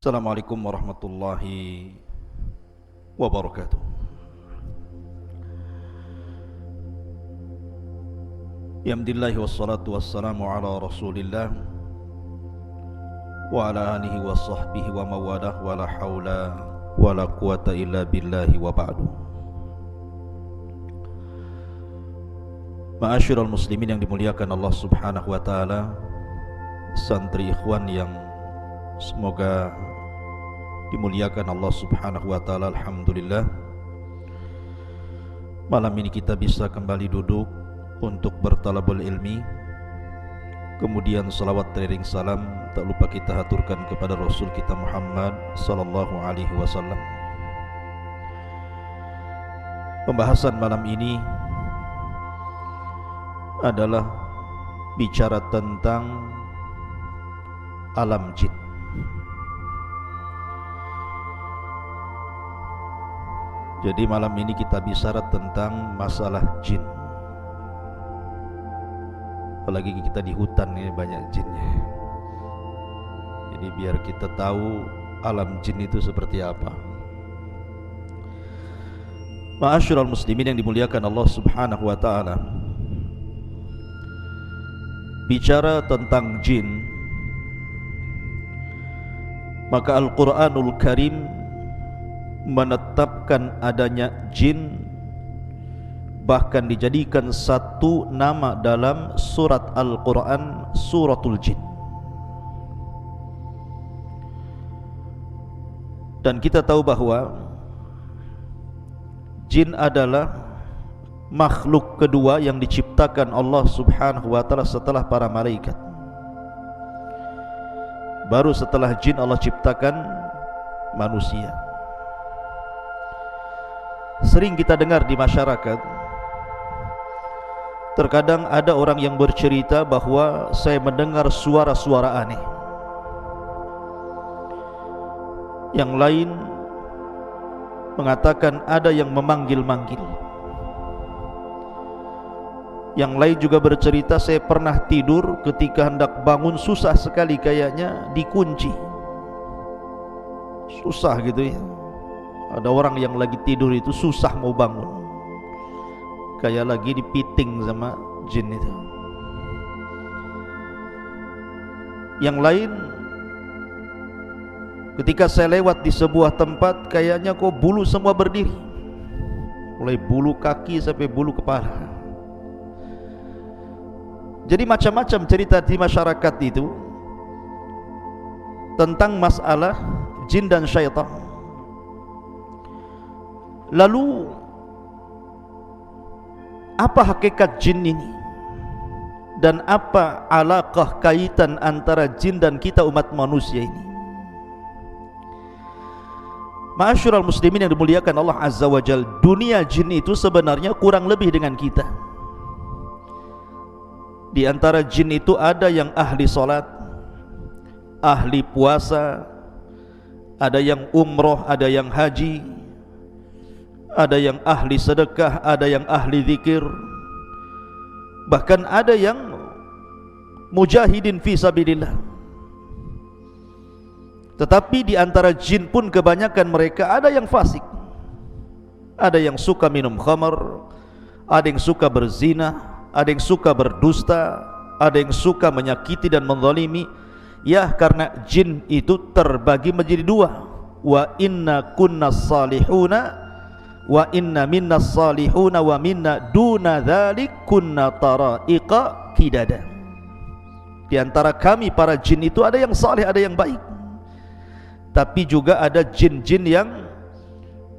Assalamualaikum warahmatullahi wabarakatuh. Alhamdulillah wassalatu wassalamu ala rasulillah wa ala alihi wa sahbihi wa mawalah wa la hawla wa la quwata illa billahi wa ba'du. Ma'asyiral muslimin yang dimuliakan Allah subhanahu wa ta'ala, santri ikhwan yang semoga dimuliakan Allah subhanahu wa ta'ala. Alhamdulillah, malam ini kita bisa kembali duduk untuk bertalabul ilmi. Kemudian salawat teriring salam tak lupa kita haturkan kepada Rasul kita Muhammad sallallahu alaihi wasallam. Pembahasan malam ini adalah bicara tentang alam jin. Jadi malam ini kita bicara tentang masalah jin. Apalagi kita di hutan ini banyak jinnya. Jadi biar kita tahu alam jin itu seperti apa. Ma'asyiral muslimin yang dimuliakan Allah subhanahu wa ta'ala, bicara tentang jin, maka Al-Quranul Karim menetapkan adanya jin, bahkan dijadikan satu nama dalam surat Al-Quran, suratul jin. Dan kita tahu bahwa jin adalah makhluk kedua yang diciptakan Allah subhanahu wa ta'ala setelah para malaikat. Baru setelah jin Allah ciptakan manusia. Sering kita dengar di masyarakat, terkadang ada orang yang bercerita bahwa saya mendengar suara-suara aneh. Yang lain mengatakan ada yang memanggil-manggil. Yang lain juga bercerita, saya pernah tidur, ketika hendak bangun susah sekali, kayaknya dikunci. Susah gitu ya. Ada orang yang lagi tidur itu susah mau bangun, kayak lagi dipiting sama jin itu. Yang lain, ketika saya lewat di sebuah tempat, kayaknya kok bulu semua berdiri, mulai bulu kaki sampai bulu kepala. Jadi macam-macam cerita di masyarakat itu tentang masalah jin dan syaitan. Lalu apa hakikat jin ini? Dan apa alaqah kaitan antara jin dan kita umat manusia ini? Ma'asyiral muslimin yang dimuliakan Allah Azza wa Jalla, dunia jin itu sebenarnya kurang lebih dengan kita. Di antara jin itu ada yang ahli salat, ahli puasa, ada yang umroh, ada yang haji, ada yang ahli sedekah, ada yang ahli zikir, bahkan ada yang mujahidin fi sabilillah. Tetapi di antara jin pun kebanyakan mereka ada yang fasik, ada yang suka minum khamar, ada yang suka berzina, ada yang suka berdusta, ada yang suka menyakiti dan menzalimi. Ya, karena jin itu terbagi menjadi dua. Wa inna kunna salihuna wa inna minna salihuna wa minna duna dzalik kunna tara'iqa qidada. Di antara kami para jin itu ada yang saleh, ada yang baik. Tapi juga ada jin-jin yang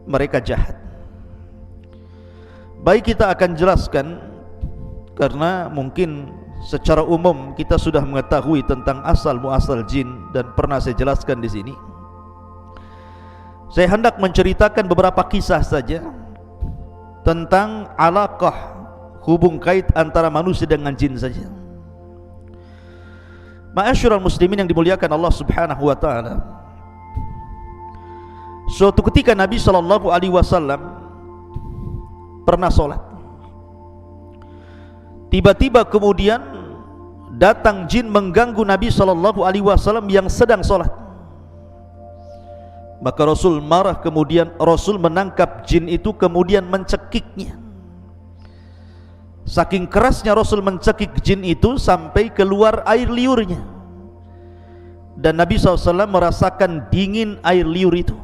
mereka jahat. Baik, kita akan jelaskan, karena mungkin secara umum kita sudah mengetahui tentang asal muasal jin dan pernah saya jelaskan di sini. Saya hendak menceritakan beberapa kisah saja tentang alaqah, hubung kait antara manusia dengan jin saja. Ma'asyiral muslimin yang dimuliakan Allah subhanahu wa ta'ala, suatu ketika Nabi sallallahu alaihi wasallam pernah sholat. Tiba-tiba kemudian datang jin mengganggu Nabi sallallahu alaihi wasallam yang sedang sholat. Maka Rasul marah, kemudian Rasul menangkap jin itu kemudian mencekiknya. Saking kerasnya Rasul mencekik jin itu sampai keluar air liurnya. Dan Nabi SAW merasakan dingin air liur itu.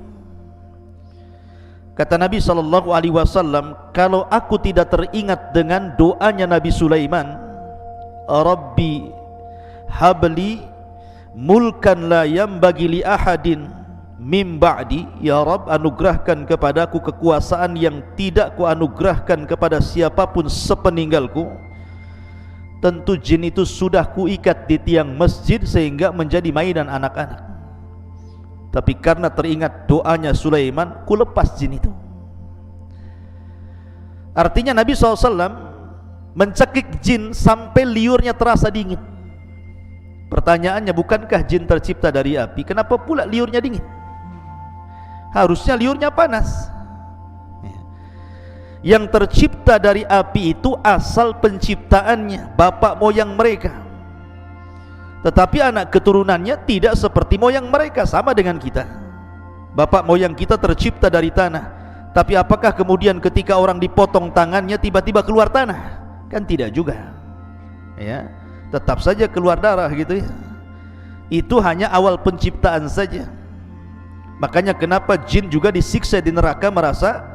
Kata Nabi SAW, kalau aku tidak teringat dengan doanya Nabi Sulaiman, Rabbi habli mulkan la yambagi li ahadin mim ba'di, ya Rabb, anugerahkan kepadaku kekuasaan yang tidak ku anugerahkan kepada siapapun sepeninggalku. Tentu jin itu sudah kuikat di tiang masjid sehingga menjadi mainan anak-anak. Tapi karena teringat doanya Sulaiman, ku lepas jin itu. Artinya Nabi SAW mencekik jin sampai liurnya terasa dingin. Pertanyaannya, bukankah jin tercipta dari api? Kenapa pula liurnya dingin? Harusnya liurnya panas. Yang tercipta dari api itu asal penciptaannya bapak moyang mereka, tetapi anak keturunannya tidak seperti moyang mereka, sama dengan kita. Bapak moyang kita tercipta dari tanah, tapi apakah kemudian ketika orang dipotong tangannya tiba-tiba keluar tanah? Kan tidak juga, ya, tetap saja keluar darah gitu ya. Itu hanya awal penciptaan saja. Makanya kenapa jin juga disiksa di neraka merasa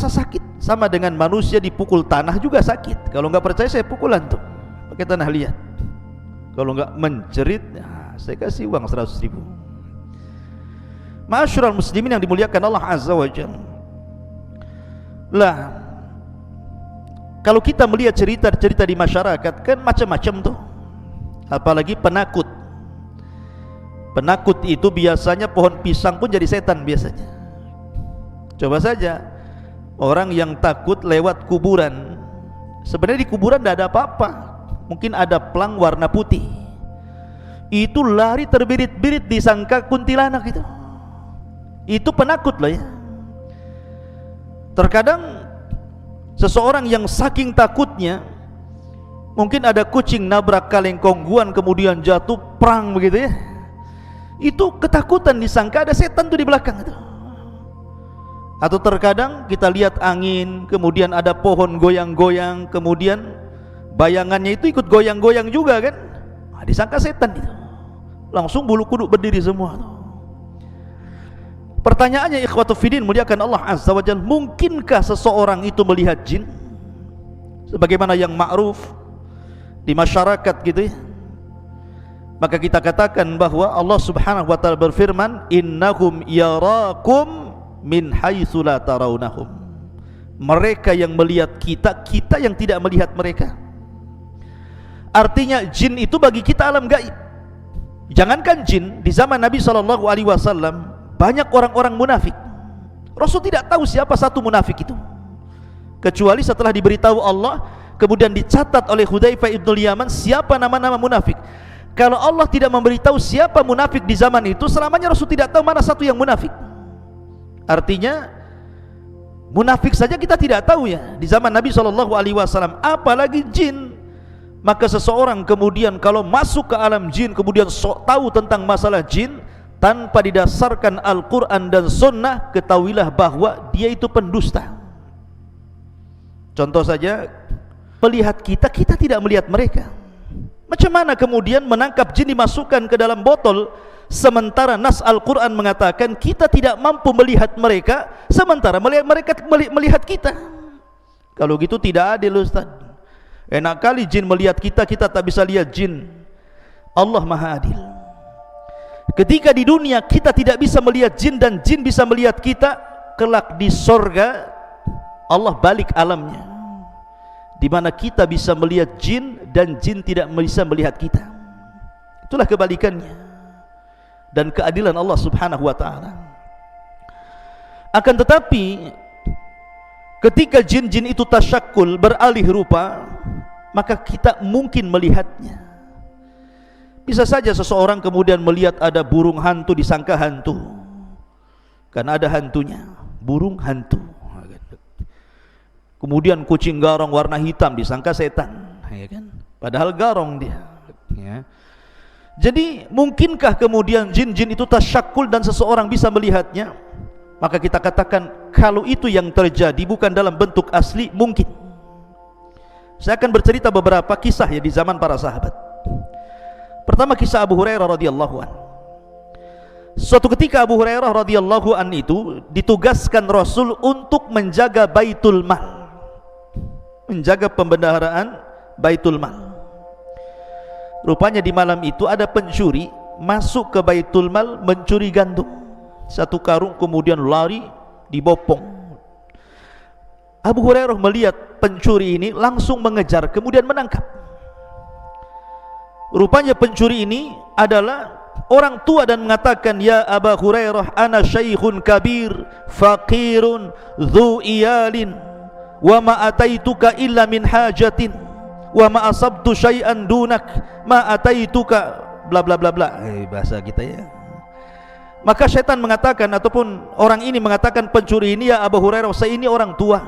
sakit, sama dengan manusia dipukul tanah juga sakit. Kalau nggak percaya saya pukul antum pakai tanah liat. Kalau nggak menjerit, nah, saya kasih uang 100.000. Ma'asyiral muslimin yang dimuliakan Allah Azza wa Jalla. Lah, kalau kita melihat cerita-cerita di masyarakat kan macam-macam tuh. Apalagi penakut. Penakut itu biasanya pohon pisang pun jadi setan biasanya. Coba saja orang yang takut lewat kuburan, sebenarnya di kuburan tidak ada apa-apa, mungkin ada pelang warna putih, itu lari terbirit-birit disangka kuntilanak itu penakut loh ya. Terkadang seseorang yang saking takutnya, mungkin ada kucing nabrak kaleng kongguan kemudian jatuh prang begitu ya, itu ketakutan disangka ada setan tuh di belakang itu. Atau terkadang kita lihat angin, kemudian ada pohon goyang-goyang, kemudian bayangannya itu ikut goyang-goyang juga kan, nah, disangka setan itu. Langsung bulu kuduk berdiri semua tuh. Pertanyaannya, ikhwatu fiddin muliakan Allah Azza wa Jalla, mungkinkah seseorang itu melihat jin? Sebagaimana yang ma'ruf di masyarakat gitu ya. Maka kita katakan bahwa Allah Subhanahu wa taala berfirman, innahum yarakum min haitsu la tarawnahum. Mereka yang melihat kita, kita yang tidak melihat mereka. Artinya jin itu bagi kita alam gaib. Jangankan jin, di zaman Nabi SAW banyak orang-orang munafik. Rasul tidak tahu siapa satu munafik itu, kecuali setelah diberitahu Allah, kemudian dicatat oleh Hudzaifah ibnul Yaman siapa nama-nama munafik. Kalau Allah tidak memberitahu siapa munafik di zaman itu, selamanya Rasul tidak tahu mana satu yang munafik. Artinya munafik saja kita tidak tahu ya di zaman Nabi SAW, apalagi jin. Maka seseorang kemudian kalau masuk ke alam jin, kemudian sok tahu tentang masalah jin tanpa didasarkan Al-Quran dan Sunnah, ketahuilah bahwa dia itu pendusta. Contoh saja, melihat kita, kita tidak melihat mereka. Macam mana kemudian menangkap jin dimasukkan ke dalam botol, sementara nas Al-Quran mengatakan kita tidak mampu melihat mereka, sementara mereka melihat kita? Kalau gitu tidak adil, Ustaz. Enak kali jin melihat kita, kita tak bisa lihat jin. Allah Maha Adil. Ketika di dunia kita tidak bisa melihat jin dan jin bisa melihat kita, kelak di sorga Allah balik alamnya, di mana kita bisa melihat jin dan jin tidak bisa melihat kita. Itulah kebalikannya dan keadilan Allah Subhanahu wa ta'ala. Akan tetapi ketika jin-jin itu tasyakul, beralih rupa, maka kita mungkin melihatnya. Bisa saja seseorang kemudian melihat ada burung hantu, disangka hantu karena ada hantunya, burung hantu. Kemudian kucing garong warna hitam, disangka setan, ya kan? Padahal garong dia, ya. Jadi mungkinkah kemudian jin-jin itu tasyakul dan seseorang bisa melihatnya? Maka kita katakan kalau itu yang terjadi bukan dalam bentuk asli, mungkin. Saya akan bercerita beberapa kisah ya di zaman para sahabat. Pertama, kisah Abu Hurairah radhiyallahu an. Suatu ketika Abu Hurairah radhiyallahu an itu ditugaskan Rasul untuk menjaga Baitul Mal, menjaga pembendaharaan Baitul Mal. Rupanya di malam itu ada pencuri masuk ke Baitul Mal mencuri gandum. Satu karung, kemudian lari dibopong. Abu Hurairah melihat pencuri ini langsung mengejar, kemudian menangkap. Rupanya pencuri ini adalah orang tua dan mengatakan, "Ya Abu Hurairah, ana syaikhun kabir, faqirun, dhu iyalin, wa ma ataituka illa min hajatin, wa ma asabtu syai'an dunak, ma ataituka bla bla bla bla." Bahasa kita ya. Maka syaitan mengatakan, ataupun orang ini mengatakan pencuri ini, "Ya Abu Hurairah, saya ini orang tua,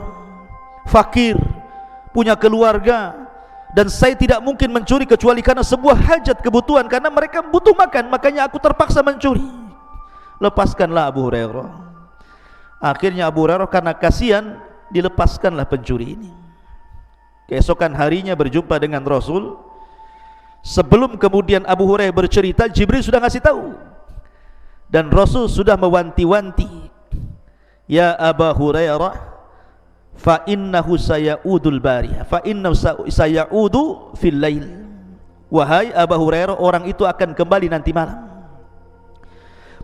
fakir, punya keluarga, dan saya tidak mungkin mencuri kecuali karena sebuah hajat kebutuhan, karena mereka butuh makan, makanya aku terpaksa mencuri. Lepaskanlah Abu Hurairah." Akhirnya Abu Hurairah karena kasihan dilepaskanlah pencuri ini. Keesokan harinya berjumpa dengan Rasul. Sebelum kemudian Abu Hurairah bercerita, Jibril sudah ngasih tahu, dan Rasul sudah mewanti-wanti, "Ya Abu Hurairah, fa innahu sayaudu al-bariyah, fa innahu sayaudu fil lail." Wahai Abu Hurairah, orang itu akan kembali nanti malam.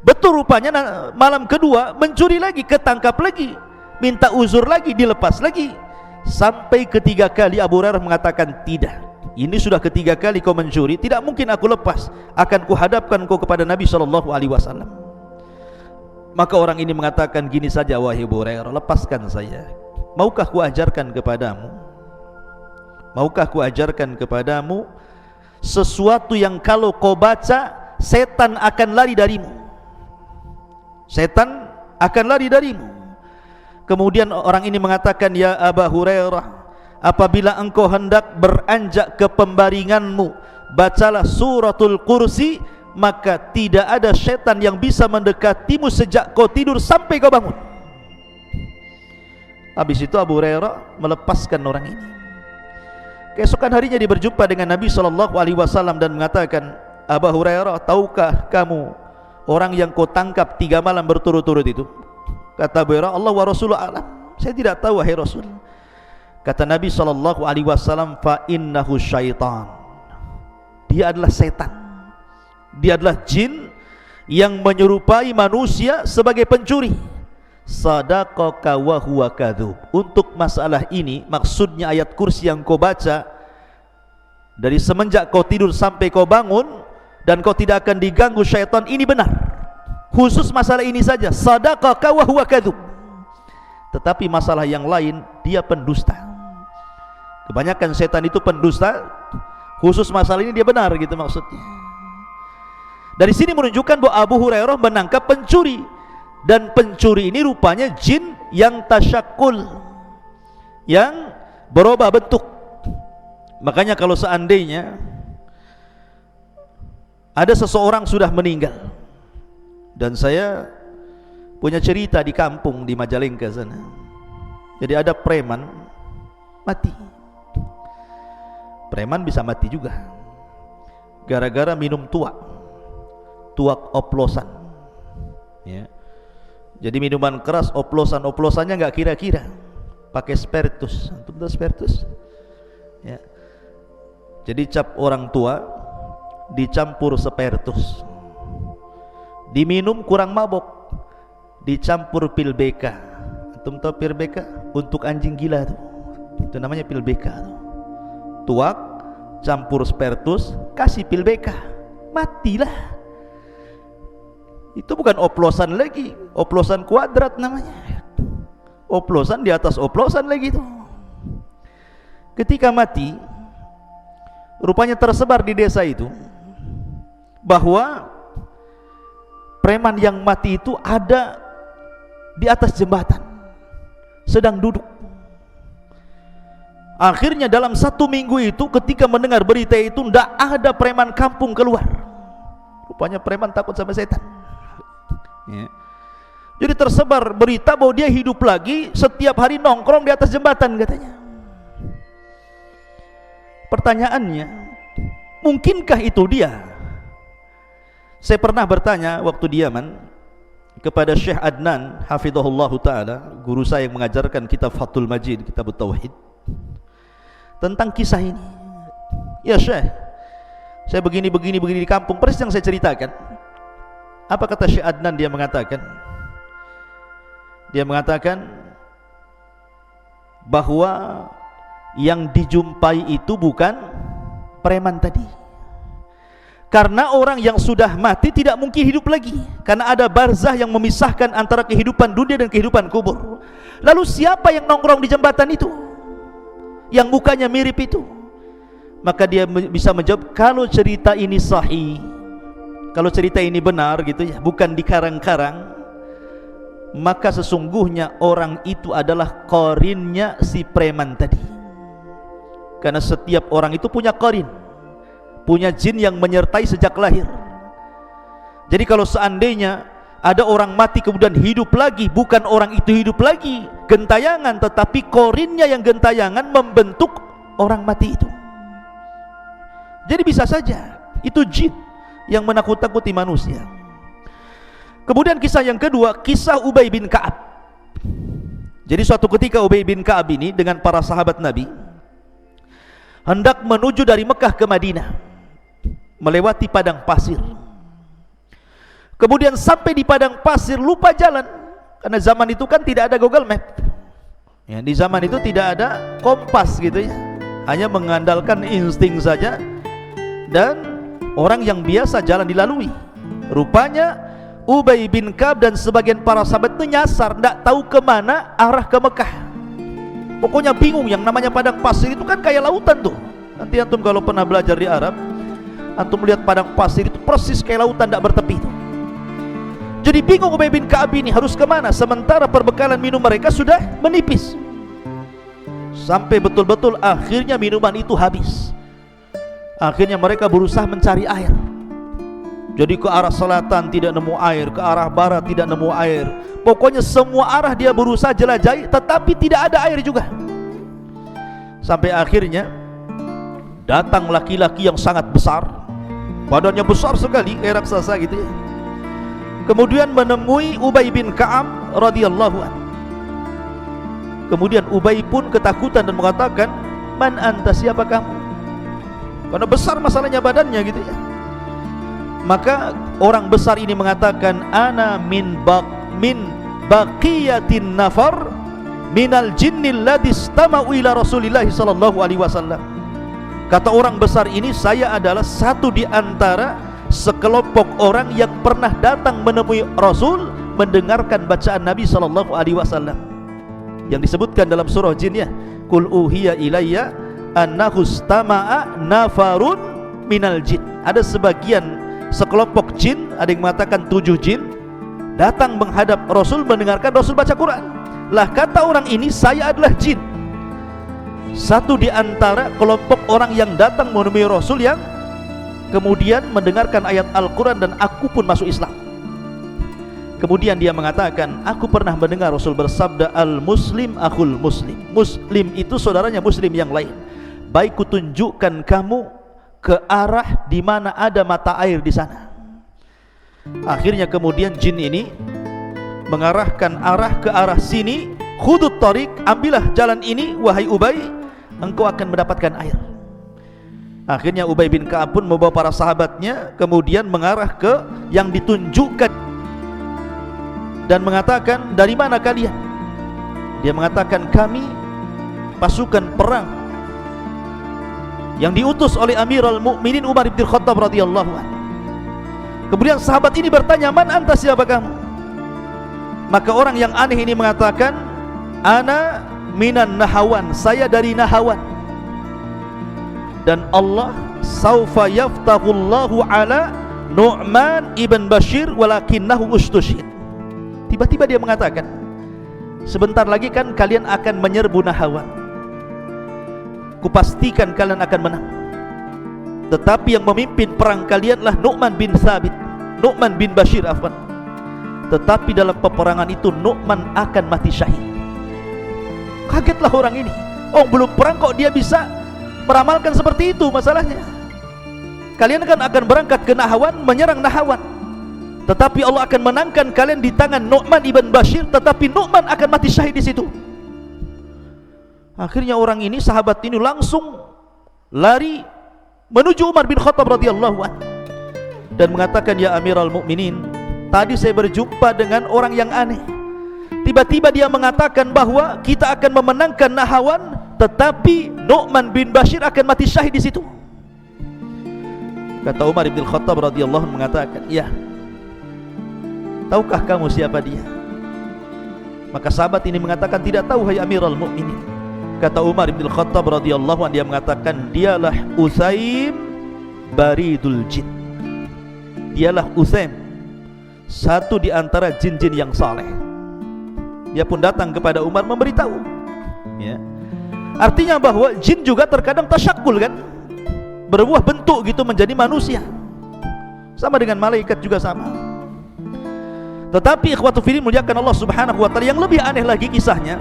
Betul, rupanya malam kedua mencuri lagi, ketangkap lagi, minta uzur lagi, dilepas lagi. Sampai ketiga kali Abu Hurairah mengatakan, "Tidak, ini sudah ketiga kali kau mencuri, tidak mungkin aku lepas, akan kuhadapkan kau kepada Nabi SAW." Maka orang ini mengatakan, "Gini saja wahai Abu Hurairah, lepaskan saya. Maukah ku ajarkan kepadamu? Maukah ku ajarkan kepadamu sesuatu yang kalau kau baca, setan akan lari darimu. Setan akan lari darimu." Kemudian orang ini mengatakan, "Ya Abu Hurairah, apabila engkau hendak beranjak ke pembaringanmu, bacalah suratul kursi, maka tidak ada setan yang bisa mendekatimu sejak kau tidur sampai kau bangun." Habis itu Abu Hurairah melepaskan orang ini. Keesokan harinya dia berjumpa dengan Nabi SAW dan mengatakan, "Abu Hurairah, tahukah kamu orang yang kau tangkap 3 malam berturut-turut itu?" Kata Abu Hurairah, "Allah wa Rasulullah alam." "Saya tidak tahu wahai Rasul." Kata Nabi SAW, "Fa innahu syaitan." Dia adalah setan. Dia adalah jin yang menyerupai manusia sebagai pencuri. Sadaqaka wa huwa kadzub. Untuk masalah ini, maksudnya ayat kursi yang kau baca, dari semenjak kau tidur sampai kau bangun dan kau tidak akan diganggu syaitan, ini benar. Khusus masalah ini saja, sadaqaka wa huwa kadzub. Tetapi masalah yang lain, dia pendusta. Kebanyakan setan itu pendusta. Khusus masalah ini dia benar, gitu maksudnya. Dari sini menunjukkan bahwa Abu Hurairah menangkap pencuri, dan pencuri ini rupanya jin yang tasyakul, yang berubah bentuk. Makanya kalau seandainya ada seseorang sudah meninggal, dan saya punya cerita di kampung di Majalengka sana. Jadi ada preman mati. Preman bisa mati juga gara-gara minum tuak oplosan, ya. Jadi minuman keras, oplosannya nggak kira-kira, pakai spiritus. Antum tahu spiritus? Ya. Jadi cap orang tua dicampur spiritus, diminum kurang mabok, dicampur pil BK. Antum tahu pil BK? Untuk anjing gila tuh. Itu namanya pil BK tuh. Tuak campur spiritus, kasih pil BK, matilah. Itu bukan oplosan lagi, oplosan kuadrat namanya. Oplosan di atas oplosan lagi tuh. Ketika mati, rupanya tersebar di desa itu bahwa preman yang mati itu ada di atas jembatan, sedang duduk. Akhirnya dalam 1 minggu itu, ketika mendengar berita itu, tidak ada preman kampung keluar. Rupanya preman takut sama setan. Ya. Jadi tersebar berita bahwa dia hidup lagi, setiap hari nongkrong di atas jembatan katanya. Pertanyaannya, mungkinkah itu dia? Saya pernah bertanya waktu di Yaman kepada Syekh Adnan hafizahullah ta'ala, guru saya yang mengajarkan kitab Fathul Majid, kitab Tauhid, tentang kisah ini. Ya Syekh, saya begini di kampung, persis yang saya ceritakan. Apa kata Syekh Adnan? Dia mengatakan bahwa yang dijumpai itu bukan preman tadi, karena orang yang sudah mati tidak mungkin hidup lagi, karena ada barzah yang memisahkan antara kehidupan dunia dan kehidupan kubur. Lalu siapa yang nongkrong di jembatan itu, yang mukanya mirip itu? Maka dia bisa menjawab, kalau cerita ini sahih, kalau cerita ini benar gitu ya, bukan dikarang-karang, maka sesungguhnya orang itu adalah qarinnya si preman tadi. Karena setiap orang itu punya qarin, punya jin yang menyertai sejak lahir. Jadi kalau seandainya ada orang mati kemudian hidup lagi, bukan orang itu hidup lagi gentayangan, tetapi qarinnya yang gentayangan membentuk orang mati itu. Jadi bisa saja itu jin yang menakut-takuti manusia. Kemudian kisah yang kedua, kisah Ubay bin Ka'ab. Jadi suatu ketika Ubay bin Ka'ab ini dengan para sahabat Nabi hendak menuju dari Mekah ke Madinah, melewati padang pasir. Kemudian sampai di padang pasir lupa jalan, karena zaman itu kan tidak ada Google Map ya, di zaman itu tidak ada kompas gitu ya, hanya mengandalkan insting saja dan orang yang biasa jalan dilalui. Rupanya Ubay bin Ka'ab dan sebagian para sahabat itu nyasar, tidak tahu kemana arah ke Mekah. Pokoknya bingung. Yang namanya padang pasir itu kan kayak lautan tuh. Nanti antum kalau pernah belajar di Arab, antum lihat padang pasir itu persis kayak lautan tidak bertepi itu. Jadi bingung Ubay bin Ka'ab ini harus kemana, sementara perbekalan minum mereka sudah menipis. Sampai betul-betul akhirnya minuman itu habis. Akhirnya mereka berusaha mencari air. Jadi ke arah selatan tidak nemu air, ke arah barat tidak nemu air. Pokoknya semua arah dia berusaha jelajahi, tetapi tidak ada air juga. Sampai akhirnya datang laki-laki yang sangat besar, badannya besar sekali kayak raksasa gitu ya. Kemudian menemui Ubay bin Ka'ab radhiyallahu anhu. Kemudian Ubay pun ketakutan dan mengatakan, "Man anta, siapa kamu?" Karena besar masalahnya badannya gitu ya. Maka orang besar ini mengatakan, "Ana min baqiyatin nafar minal jinnil ladzi istama'u ila Rasulillah sallallahu alaihi wasallam." Kata orang besar ini, saya adalah satu di antara sekelompok orang yang pernah datang menemui Rasul mendengarkan bacaan Nabi sallallahu alaihi wasallam yang disebutkan dalam surah Jin ya, "Qul uhiya ilayya annahu istama'a nafarun minal jin." Ada sekelompok jin, ada yang mengatakan 7 jin, datang menghadap Rasul mendengarkan Rasul baca Quran. Lah kata orang ini, saya adalah jin, satu di antara kelompok orang yang datang menemui Rasul yang kemudian mendengarkan ayat Al-Quran, dan aku pun masuk Islam. Kemudian dia mengatakan, aku pernah mendengar Rasul bersabda, al-muslim akhul muslim. Muslim itu saudaranya muslim yang lain. Baik kutunjukkan kamu ke arah di mana ada mata air di sana. Akhirnya kemudian jin ini mengarahkan arah ke arah sini. Khudut tariq, ambillah jalan ini wahai Ubay, engkau akan mendapatkan air. Akhirnya Ubay bin Ka'ab pun membawa para sahabatnya kemudian mengarah ke yang ditunjukkan dan mengatakan, dari mana kalian? Dia mengatakan, kami pasukan perang yang diutus oleh Amirul Mukminin Umar bin Khattab radhiyallahu anhu. Kemudian sahabat ini bertanya, man anta, siapa kamu? Maka orang yang aneh ini mengatakan, ana minan Nahawan, saya dari Nahawan, dan Allah saufa yaftahullahu ala Nu'man ibn Bashir walakinnahu ustushid. Tiba-tiba dia mengatakan, sebentar lagi kan kalian akan menyerbu Nahawan, kupastikan kalian akan menang, tetapi yang memimpin perang kalianlah Nu'man bin Thabit. Nu'man bin Bashir afwan. Tetapi dalam peperangan itu Nu'man akan mati syahid. Kagetlah orang ini. Oh, belum perang kok dia bisa meramalkan seperti itu. Masalahnya, kalian kan akan berangkat ke Nahawan, menyerang Nahawan, tetapi Allah akan menangkan kalian di tangan Nu'man ibn Bashir, tetapi Nu'man akan mati syahid di situ. Akhirnya orang ini, sahabat ini langsung lari menuju Umar bin Khattab radhiyallahu anhu dan mengatakan, ya Amirul Mukminin, tadi saya berjumpa dengan orang yang aneh. Tiba-tiba dia mengatakan bahwa kita akan memenangkan Nahawan, tetapi Nu'man bin Bashir akan mati syahid di situ. Kata Umar bin Khattab radhiyallahu anhu mengatakan, ya, tahukah kamu siapa dia? Maka sahabat ini mengatakan, tidak tahu hai Amirul Mukminin. Kata Umar bin Khattab radhiyallahu anhu, dia mengatakan, dialah Usaim baridul jin. Dialah Usaim, satu di antara jin-jin yang saleh. Dia pun datang kepada Umar memberitahu, ya. Artinya bahwa jin juga terkadang tasyakul kan, berbuah bentuk gitu menjadi manusia, sama dengan malaikat juga sama. Tetapi ikhwatu fillah muliakan Allah subhanahu wa ta'ala, yang lebih aneh lagi kisahnya,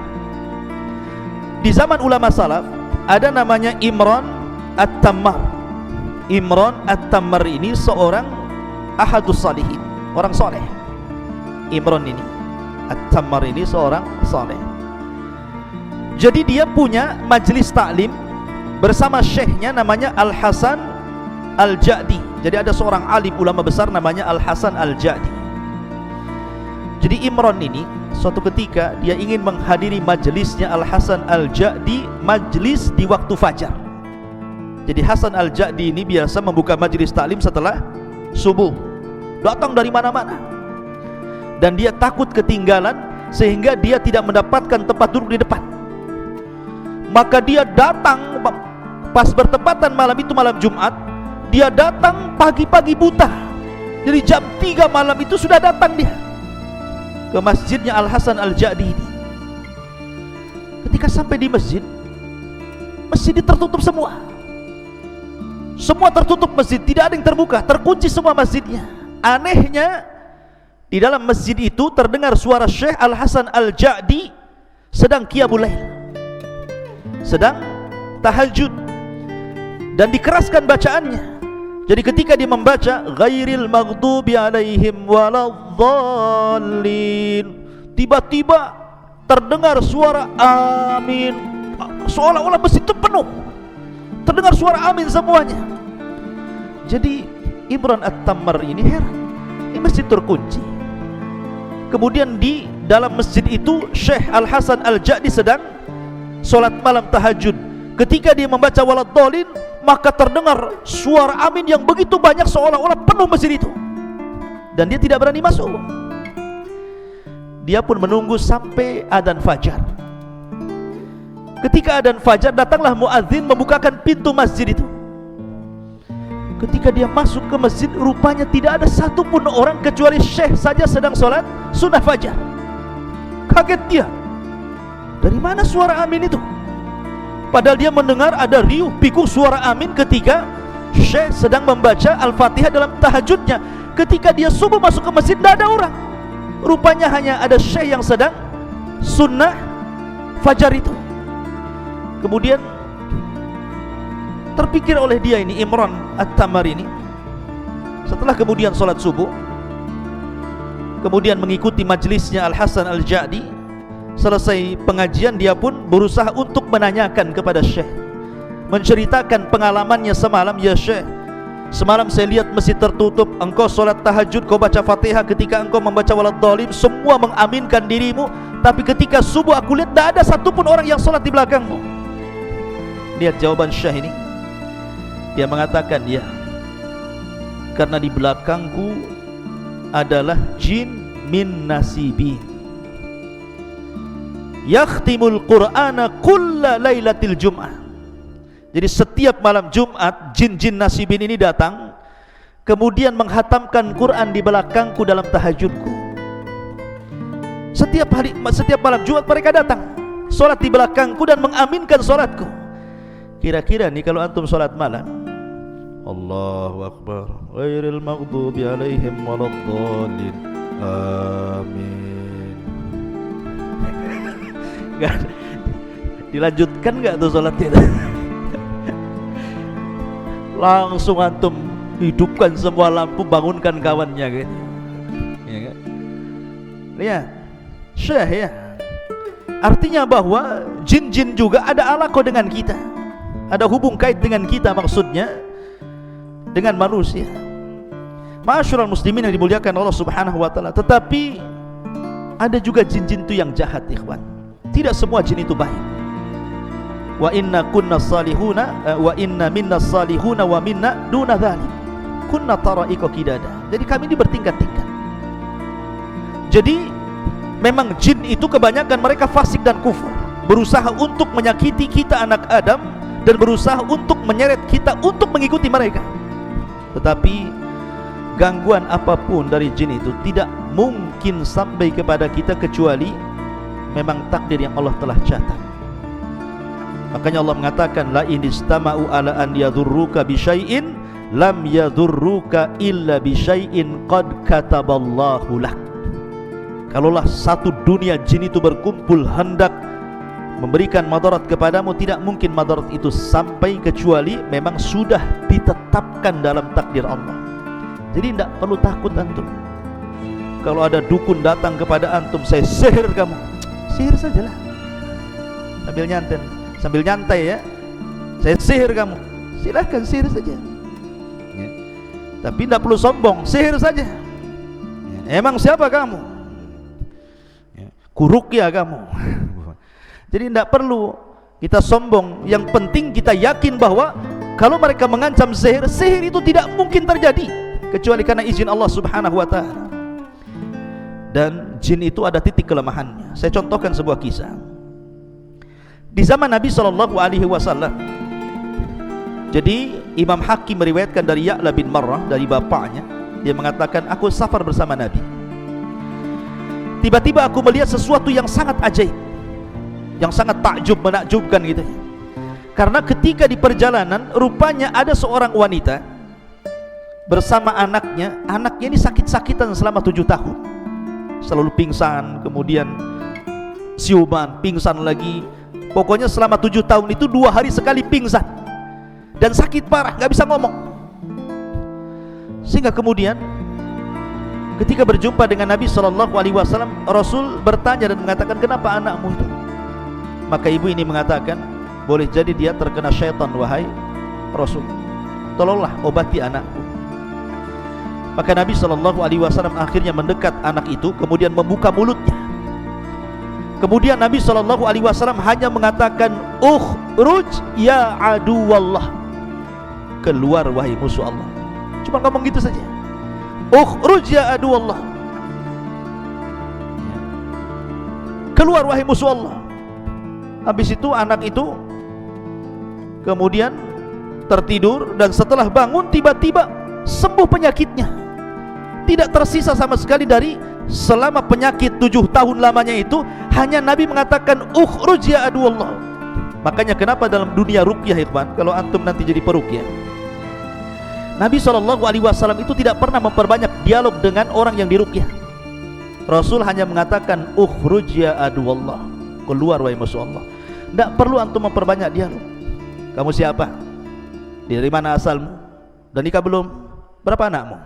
di zaman ulama salaf ada namanya Imran At-Tammar. Imran At-Tammar ini seorang ahadus salihin, orang soleh. Imran ini At-Tammar ini seorang soleh. Jadi dia punya majelis taklim bersama syekhnya namanya Al-Hasan Al-Ja'di. Jadi ada seorang alim ulama besar namanya Al-Hasan Al-Ja'di. Jadi Imran ini suatu ketika dia ingin menghadiri majelisnya Al-Hasan Al-Ja'di, majelis di waktu fajar. Jadi Hasan Al-Ja'di ini biasa membuka majelis taklim setelah subuh, datang dari mana-mana, dan dia takut ketinggalan sehingga dia tidak mendapatkan tempat duduk di depan. Maka dia datang pas bertepatan malam itu, malam Jumat. Dia datang pagi-pagi buta. Jadi jam 3 malam itu sudah datang dia ke masjidnya Al-Hasan Al-Ja'di ini. Ketika sampai di masjid, masjid tertutup semua. Semua tertutup masjid, tidak ada yang terbuka, terkunci semua masjidnya. Anehnya, di dalam masjid itu terdengar suara Syekh Al-Hasan Al-Ja'di sedang qiyamul lail, sedang tahajud, dan dikeraskan bacaannya. Jadi ketika dia membaca ghairil maghdubi alaihim waladhdallin, tiba-tiba terdengar suara amin, seolah-olah masjid itu penuh, terdengar suara amin semuanya. Jadi Imran At-Tammar ini heran, ini masjid terkunci. Kemudian di dalam masjid itu Syekh Al-Hasan Al-Ja'di sedang solat malam tahajud. Ketika dia membaca waladhdallin, maka terdengar suara amin yang begitu banyak seolah-olah penuh masjid itu, dan dia tidak berani masuk. Dia pun menunggu sampai adzan fajar. Ketika adzan fajar, datanglah muadzin membukakan pintu masjid itu. Ketika dia masuk ke masjid, rupanya tidak ada satupun orang kecuali syekh saja sedang sholat sunnah fajar. Kaget dia, dari mana suara amin itu? Padahal dia mendengar ada riuh pikuk suara amin ketika syekh sedang membaca Al-Fatihah dalam tahajudnya. Ketika dia subuh masuk ke masjid, tidak ada orang. Rupanya hanya ada syekh yang sedang sunnah fajar itu. Kemudian terpikir oleh dia ini, Imran At-Tammar ini, setelah kemudian sholat subuh, kemudian mengikuti majelisnya Al-Hasan Al-Ja'di. Selesai pengajian, dia pun berusaha untuk menanyakan kepada syekh, menceritakan pengalamannya semalam. Ya syekh, semalam saya lihat masjid tertutup, engkau sholat tahajud, kau baca Fatihah, ketika engkau membaca waladhdallin semua mengaminkan dirimu, tapi ketika subuh aku lihat tidak ada satupun orang yang sholat di belakangmu. Lihat jawaban syekh ini. Dia mengatakan, ya, karena di belakangku adalah jin min nasibi, yakhtimul qur'ana kulla lailatil jum'ah. Jadi setiap malam Jumat jin-jin nasibin ini datang, kemudian menghatamkan Quran di belakangku dalam tahajudku. Setiap malam Jumat mereka datang, sholat di belakangku dan mengaminkan sholatku. Kira-kira nih kalau antum sholat malam, Allahu Akbar. Ghairil maghdubi alaihim waladdallin. Amin. Dilanjutkan nggak tuh sholatnya? Langsung antum hidupkan semua lampu, bangunkan kawannya gitu. Ya kan? Lihat, syah ya. Artinya bahwa jin-jin juga ada alaqah dengan kita, ada hubung kait dengan kita, maksudnya dengan manusia. Ma'asyiral muslimin yang dimuliakan Allah Subhanahu wa taala. Tetapi ada juga jin-jin itu yang jahat, ikhwan. Tidak semua jin itu baik. Wa inna kunna salihuna wa inna minna salihuna wa minna duna dzalik. Kunna tara'iqa qidada. Jadi kami ini bertingkat-tingkat. Jadi memang jin itu kebanyakan mereka fasik dan kufur, berusaha untuk menyakiti kita anak Adam dan berusaha untuk menyeret kita untuk mengikuti mereka. Tetapi gangguan apapun dari jin itu tidak mungkin sampai kepada kita kecuali memang takdir yang Allah telah catat. Makanya Allah mengatakan la in istama'u ala an yadhurruka bi syai'in lam yadhurruka illa bi syai'in qad kataballahu lak. Kalaulah satu dunia jin itu berkumpul hendak memberikan madarat kepadamu, tidak mungkin madarat itu sampai kecuali memang sudah ditetapkan dalam takdir Allah. Jadi tidak perlu takut antum. Kalau ada dukun datang kepada antum, saya sihir kamu, sihir sajalah. Sambil nyantai ya, saya sihir kamu, silahkan sihir saja ya. Tapi tidak perlu sombong, sihir saja ya. Emang siapa kamu? Ya. Kuruqyah kamu. Jadi tidak perlu kita sombong. Yang penting kita yakin bahwa kalau mereka mengancam sihir, sihir itu tidak mungkin terjadi kecuali karena izin Allah Subhanahu wa taala. Dan jin itu ada titik kelemahannya. Saya contohkan sebuah kisah. Di zaman Nabi SAW, jadi Imam Hakim meriwayatkan dari Ya'la bin Marrah, dari bapaknya, dia mengatakan, aku safar bersama Nabi. Tiba-tiba aku melihat sesuatu yang sangat ajaib, yang sangat takjub, menakjubkan gitu. Karena ketika di perjalanan, rupanya ada seorang wanita bersama anaknya. Anaknya ini sakit-sakitan selama 7 tahun, selalu pingsan, kemudian siuman, pingsan lagi. Pokoknya selama 7 tahun itu 2 hari sekali pingsan dan sakit parah, gak bisa ngomong. Sehingga kemudian ketika berjumpa dengan Nabi SAW, Rasul bertanya dan mengatakan, kenapa anakmu itu? Maka ibu ini mengatakan, boleh jadi dia terkena syaitan wahai Rasul, tolonglah obati anakku. Maka Nabi SAW akhirnya mendekat anak itu, kemudian membuka mulutnya. Kemudian Nabi SAW hanya mengatakan, ukhruj ya aduwallah, keluar wahai musuh Allah. Cuma ngomong gitu saja, ukhruj ya aduwallah, keluar wahai musuh Allah. Habis itu anak itu kemudian tertidur, dan setelah bangun tiba-tiba sembuh penyakitnya. Tidak tersisa sama sekali dari selama penyakit 7 tahun lamanya itu. Hanya Nabi mengatakan ukhruj ya aduwallah. Makanya kenapa dalam dunia ruqyah, ikhwan, kalau antum nanti jadi peruqyah, Nabi SAW itu tidak pernah memperbanyak dialog dengan orang yang diruqyah. Rasul hanya mengatakan ukhruj ya aduwallah, keluar wahai musuh Allah. Tidak perlu antum memperbanyak dialog. Kamu siapa? Dari mana asalmu? Dan nikah belum? Berapa anakmu?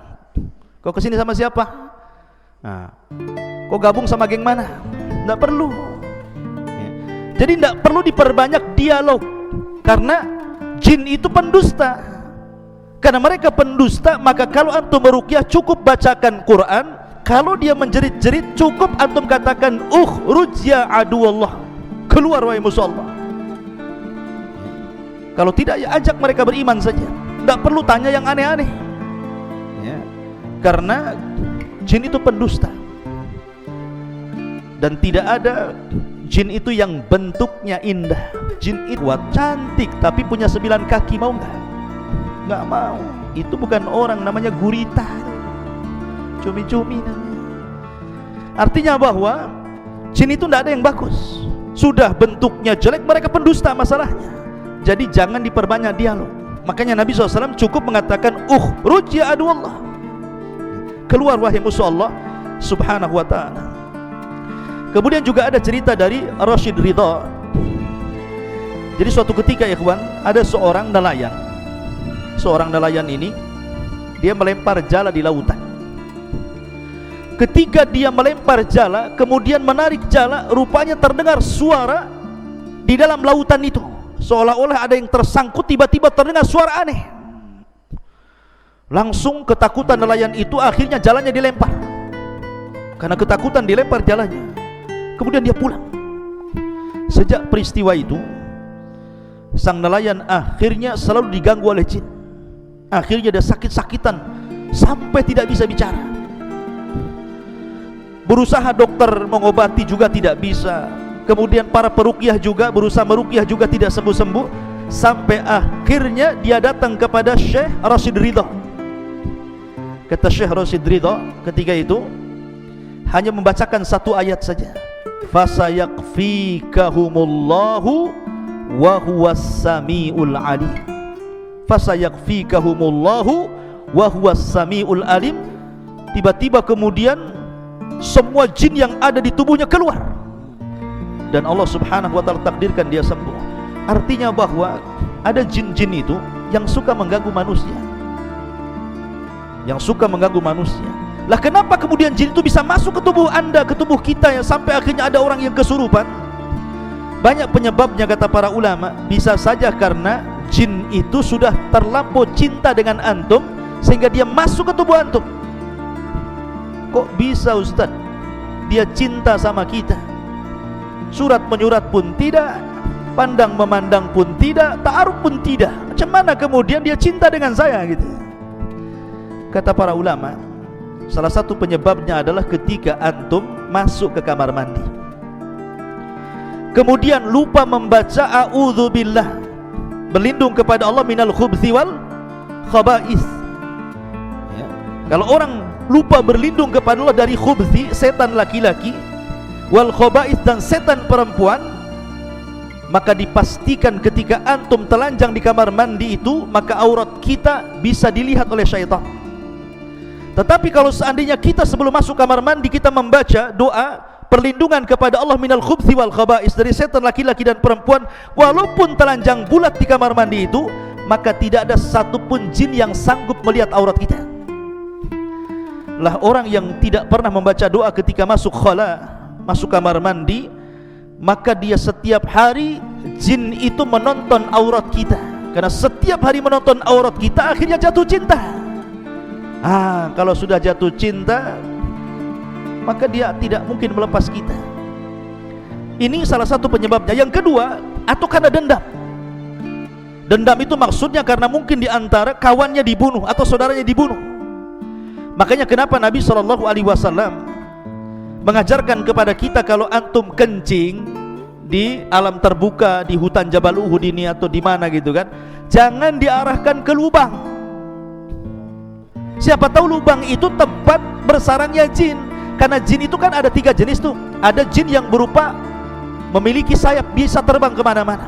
Kau kesini sama siapa? Nah, kau gabung sama geng mana? Tidak perlu ya. Jadi tidak perlu diperbanyak dialog, karena jin itu pendusta. Karena mereka pendusta, maka kalau antum meruqyah cukup bacakan Quran. Kalau dia menjerit-jerit, cukup antum katakan ukhruj ya aduwallah, keluar wahai musuh Allah. Kalau tidak, ya ajak mereka beriman saja, tidak perlu tanya yang aneh-aneh ya. Karena jin itu pendusta. Dan tidak ada jin itu yang bentuknya indah. Jin itu kuat, cantik, tapi punya 9 kaki, mau nggak? Nggak mau. Itu bukan orang, namanya gurita, cumi-cumi namanya. Artinya bahwa jin itu tidak ada yang bagus. Sudah bentuknya jelek, mereka pendusta masalahnya. Jadi jangan diperbanyak dialog. Makanya Nabi SAW cukup mengatakan ukhruj ya aduwallah, keluar wahai musuh Allah subhanahu wa ta'ala. Kemudian juga ada cerita dari Rashid Ridha. Jadi suatu ketika ikhwan, ada seorang nelayan. Seorang nelayan ini dia melempar jala di lautan. Ketika dia melempar jala, kemudian menarik jala, rupanya terdengar suara di dalam lautan itu, seolah-olah ada yang tersangkut. Tiba-tiba terdengar suara aneh. Langsung ketakutan nelayan itu, akhirnya jalannya dilempar. Karena ketakutan dilempar jalannya. Kemudian dia pulang. Sejak peristiwa itu, sang nelayan akhirnya selalu diganggu oleh jin. Akhirnya dia sakit-sakitan sampai tidak bisa bicara. Berusaha dokter mengobati juga tidak bisa. Kemudian para peruqyah juga berusaha meruqyah juga tidak sembuh-sembuh. Sampai akhirnya dia datang kepada Syekh Rashid Ridha. Kata Syekh Rashid Ridha ketika itu, hanya membacakan satu ayat saja, fasayakfikahumullahu wa huwas samiul alim. Fasayakfikahumullahu wa huwas samiul alim. Tiba-tiba kemudian semua jin yang ada di tubuhnya keluar, dan Allah subhanahu wa ta'ala takdirkan dia sembuh. Artinya bahwa ada jin-jin itu yang suka mengganggu manusia, yang suka mengganggu manusia. Lah kenapa kemudian jin itu bisa masuk ke tubuh anda, ke tubuh kita, ya, sampai akhirnya ada orang yang kesurupan? Banyak penyebabnya kata para ulama. Bisa saja karena jin itu sudah terlampau cinta dengan antum sehingga dia masuk ke tubuh antum. Kok bisa Ustaz? Dia cinta sama kita. Surat menyurat pun tidak, pandang memandang pun tidak, ta'aruf pun tidak. Macam mana kemudian dia cinta dengan saya gitu? Kata para ulama, salah satu penyebabnya adalah ketika antum masuk ke kamar mandi, kemudian lupa membaca a'udzubillah, berlindung kepada Allah minal khubthi wal khaba'is. Ya. Kalau orang lupa berlindung kepada Allah dari khubthi, setan laki-laki, wal khaba'is, dan setan perempuan, maka dipastikan ketika antum telanjang di kamar mandi itu, maka aurat kita bisa dilihat oleh syaitan. Tetapi kalau seandainya kita sebelum masuk kamar mandi kita membaca doa perlindungan kepada Allah minal khubthi wal khaba'is, dari setan laki-laki dan perempuan, walaupun telanjang bulat di kamar mandi itu, maka tidak ada satupun jin yang sanggup melihat aurat kita. Lah orang yang tidak pernah membaca doa ketika masuk khala, masuk kamar mandi, maka dia setiap hari jin itu menonton aurat kita. Karena setiap hari menonton aurat kita, akhirnya jatuh cinta. Kalau sudah jatuh cinta, maka dia tidak mungkin melepas kita. Ini salah satu penyebabnya. Yang kedua, atau karena dendam. Dendam itu maksudnya karena mungkin di antara kawannya dibunuh atau saudaranya dibunuh. Makanya kenapa Nabi SAW mengajarkan kepada kita, kalau antum kencing di alam terbuka, di hutan Jabal Uhud ini atau di mana gitu kan, jangan diarahkan ke lubang. Siapa tahu lubang itu tempat bersarangnya jin. Karena jin itu kan ada 3 jenis tuh. Ada jin yang berupa memiliki sayap, bisa terbang kemana-mana.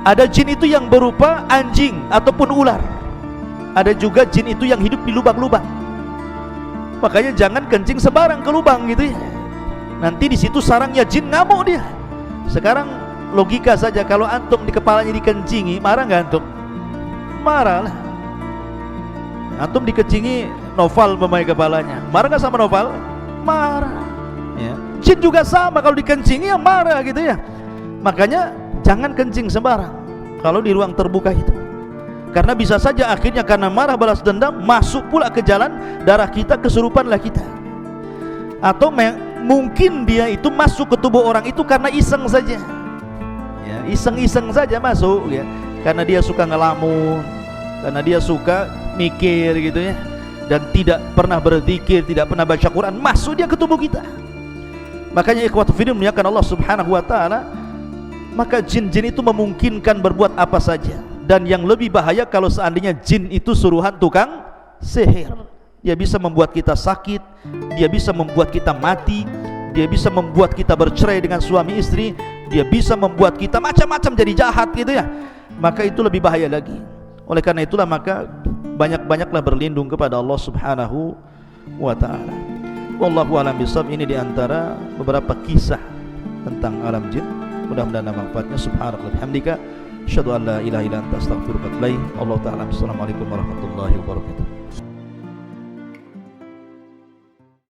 Ada jin itu yang berupa anjing ataupun ular. Ada juga jin itu yang hidup di lubang-lubang. Makanya jangan kencing sembarang ke lubang gitu ya. Nanti di situ sarangnya jin, ngamuk dia. Sekarang logika saja, kalau antum di kepalanya dikencingi, marah nggak antum? Marah lah. Antum dikencingi Noval memakai kepalanya, marah nggak sama Noval? Marah. Ya. Jin juga sama, kalau dikencingi ya marah gitu ya. Makanya jangan kencing sembarang kalau di ruang terbuka itu. Karena bisa saja akhirnya karena marah balas dendam, masuk pula ke jalan darah kita, kesurupanlah kita. Atau mungkin dia itu masuk ke tubuh orang itu karena iseng saja, ya, iseng-iseng saja masuk ya. Karena dia suka ngelamun, karena dia suka mikir gitu ya, dan tidak pernah berzikir, tidak pernah baca Quran, masuk dia ke tubuh kita. Makanya ikhwatu fiddin muliakan Allah subhanahu wa ta'ala, maka jin-jin itu memungkinkan berbuat apa saja. Dan yang lebih bahaya kalau seandainya jin itu suruhan tukang sihir. Dia bisa membuat kita sakit, dia bisa membuat kita mati, dia bisa membuat kita bercerai dengan suami istri, dia bisa membuat kita macam-macam jadi jahat gitu ya. Maka itu lebih bahaya lagi. Oleh karena itulah maka banyak-banyaklah berlindung kepada Allah Subhanahu wa taala. Wallahu a'lam bishawab. Ini diantara beberapa kisah tentang alam jin. Mudah-mudahan ada manfaatnya. Subhanallah bihamdika asyhadu an la ilaha illa anta astaghfiruka wa atubu ilaik. Allah taala. Assalamualaikum warahmatullahi wabarakatuh.